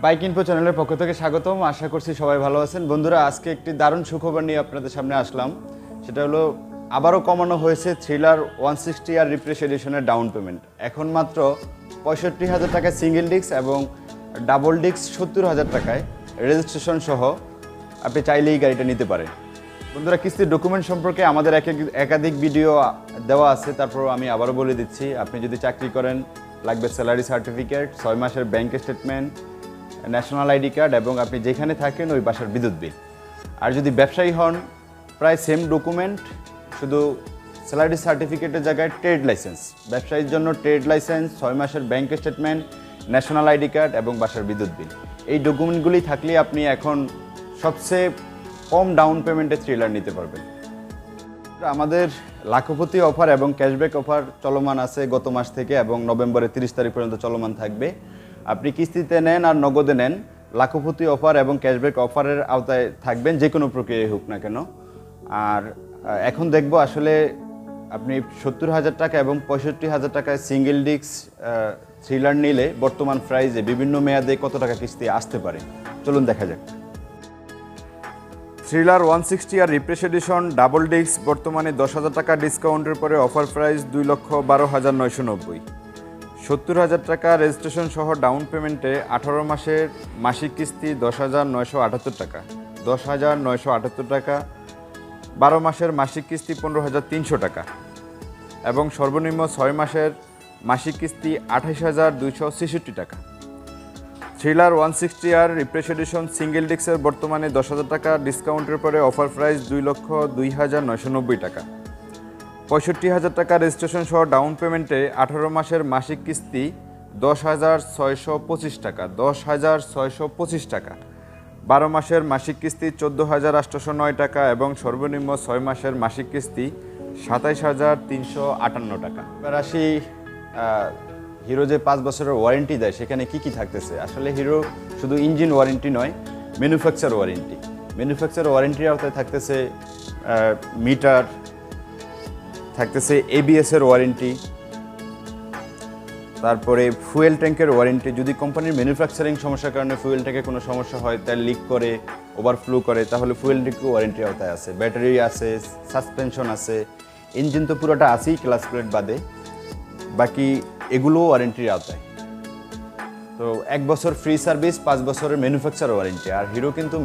Bike info চ্যানেলের পক্ষ থেকে স্বাগতম। আশা করছি সবাই ভালো আছেন। বন্ধুরা, আজকে একটি দারুণ সুখবর নিয়ে আপনাদের সামনে আসলাম। সেটা হলো আবারও কমানো হয়েছে থ্রিলার 160 আর রিফ্রেশ এডিশনের ডাউন পেমেন্ট। এখন মাত্র 65,000 টাকায় সিঙ্গেল ডিস্ক এবং ডাবল ডিস্ক 70,000 টাকায় রেজিস্ট্রেশন সহ আপনি চাইলেই গাড়িটা নিতে পারেন। বন্ধুরা, কিস্তির ডকুমেন্ট সম্পর্কে আমাদের একাধিক ভিডিও দেওয়া আছে, তারপর আমি আবারও বলে দিচ্ছি। আপনি যদি চাকরি করেন লাগবে স্যালারি সার্টিফিকেট, 6 মাসের bank statement, national ID card এবং আপনি যেখানে থাকেন ওই বাসার বিদ্যুৎ বিল। আর যদি ব্যবসায়ী হন প্রায় সেম ডকুমেন্ট, শুধু স্যালারি সার্টিফিকেটের জায়গায় ট্রেড লাইসেন্স। ব্যবসায়ীর জন্য ট্রেড লাইসেন্স, 6 মাসের bank statement, national ID card এবং বাসার বিদ্যুৎ বিল। এই ডকুমেন্টগুলি থাকলে আপনি এখন সবচেয়ে কম ডাউন পেমেন্টে থ্রিলার নিতে পারবেন। আমাদের লাখপতি অফার এবং ক্যাশব্যাক অফার চলমান আছে গত মাস থেকে এবং নভেম্বরের 30 তারিখ পর্যন্ত চলমান থাকবে। আপনি কিস্তিতে নেন আর নগদে নেন, লাখপতি অফার এবং ক্যাশব্যাক অফারের আওতায় থাকবেন, যে কোনো প্রক্রিয়ায় হোক না কেন। আর এখন দেখব আসলে আপনি 70,000 টাকা এবং 65,000 টাকায় সিঙ্গেল ডিস্ক থ্রিলার নিলে বর্তমান প্রাইজে বিভিন্ন মেয়াদে কত টাকা কিস্তি আসতে পারে। চলুন দেখা যাক। থ্রিলার 160 আর রিফ্রেশ এডিশন ডাবল ডিস্ক বর্তমানে 10,000 টাকা ডিসকাউন্টের পরে অফার প্রাইস 2,12,990। 70,000 টাকা রেজিস্ট্রেশন সহ ডাউন পেমেন্টে 18 মাসের মাসিক কিস্তি 10,978 টাকা, 10,978 টাকা। 12 মাসের মাসিক কিস্তি 15,300 টাকা এবং সর্বনিম্ন 6 মাসের মাসিক কিস্তি 28,266 টাকা। থ্রিলার 160 আর রিফ্রেশ এডিশন সিঙ্গেল ডিস্কের বর্তমানে 10,000 টাকা ডিসকাউন্টের পরে অফার প্রাইস 2,02,990 টাকা। 65,000 টাকা রেজিস্ট্রেশন সহ ডাউন পেমেন্টে 18 মাসের মাসিক কিস্তি 10,625 টাকা, 10,625 টাকা। 12 মাসের মাসিক কিস্তি 14,809 টাকা এবং সর্বনিম্ন 6 মাসের মাসিক কিস্তি 27,358 টাকা। এবার আসি হিরো যে 5 বছরের ওয়ারেন্টি দেয় সেখানে কি কি থাকতেছে। আসলে হিরো শুধু ইঞ্জিন ওয়ারেন্টি নয়, ম্যানুফ্যাকচার ওয়ারেন্টি। ম্যানুফ্যাকচার ওয়ারেন্টির আওতায় থাকতেছে মিটার, থাকতেছে এবিএসের ওয়ারেন্টি, তারপরে ফুয়েল ট্যাঙ্কের ওয়ারেন্টি। যদি কোম্পানির ম্যানুফ্যাকচারিং সমস্যার কারণে ফুয়েল ট্যাঙ্কে কোনো সমস্যা হয়, তেল লিক করে, ওভারফ্লো করে, তাহলে ফুয়েল ট্যাঙ্কও ওয়ারেন্টির আওতায় আছে। ব্যাটারি আছে, সাসপেনশন আছে, ইঞ্জিন তো পুরোটা আছেই ক্লাস প্লেট বাদে, বাকি এগুলোও ওয়ারেন্টির আওতায়। তো 1 বছর ফ্রি সার্ভিস, 5 বছরের ম্যানুফ্যাকচার ওয়ারেন্টি। আর হিরো কিন্তু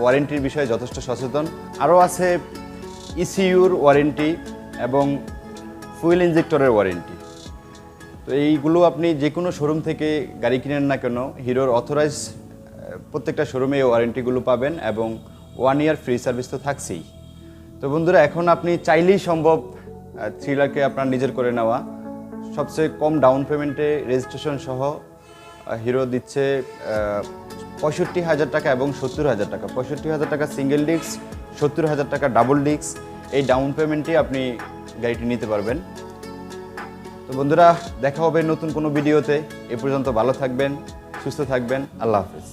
ওয়ারেন্টির বিষয়ে যথেষ্ট সচেতন। আরও আছে ইসিইউর ওয়ারেন্টি এবং ফুয়েল ইঞ্জেক্টরের ওয়ারেন্টি। তো এইগুলো আপনি যে কোনো শোরুম থেকে গাড়ি কিনেন না কেন, হিরোর অথরাইজ প্রত্যেকটা শোরুমে এই ওয়ারেন্টিগুলো পাবেন এবং 1 ইয়ার ফ্রি সার্ভিস তো থাকছেই। তো বন্ধুরা, এখন আপনি চাইলেই সম্ভব থ্রিলারকে আপনার নিজের করে নেওয়া। সবচেয়ে কম ডাউন পেমেন্টে রেজিস্ট্রেশন সহ হিরো দিচ্ছে 65,000 টাকা এবং 70,000 টাকা। 65,000 টাকা সিঙ্গেল ডিস্ক, 70,000 টাকা ডাবল ডিস্ক। এই ডাউন পেমেন্টে আপনি গাড়িটি নিতে পারবেন। তো বন্ধুরা, দেখা হবে নতুন কোনো ভিডিওতে। এ পর্যন্ত ভালো থাকবেন, সুস্থ থাকবেন। আল্লাহ হাফেজ।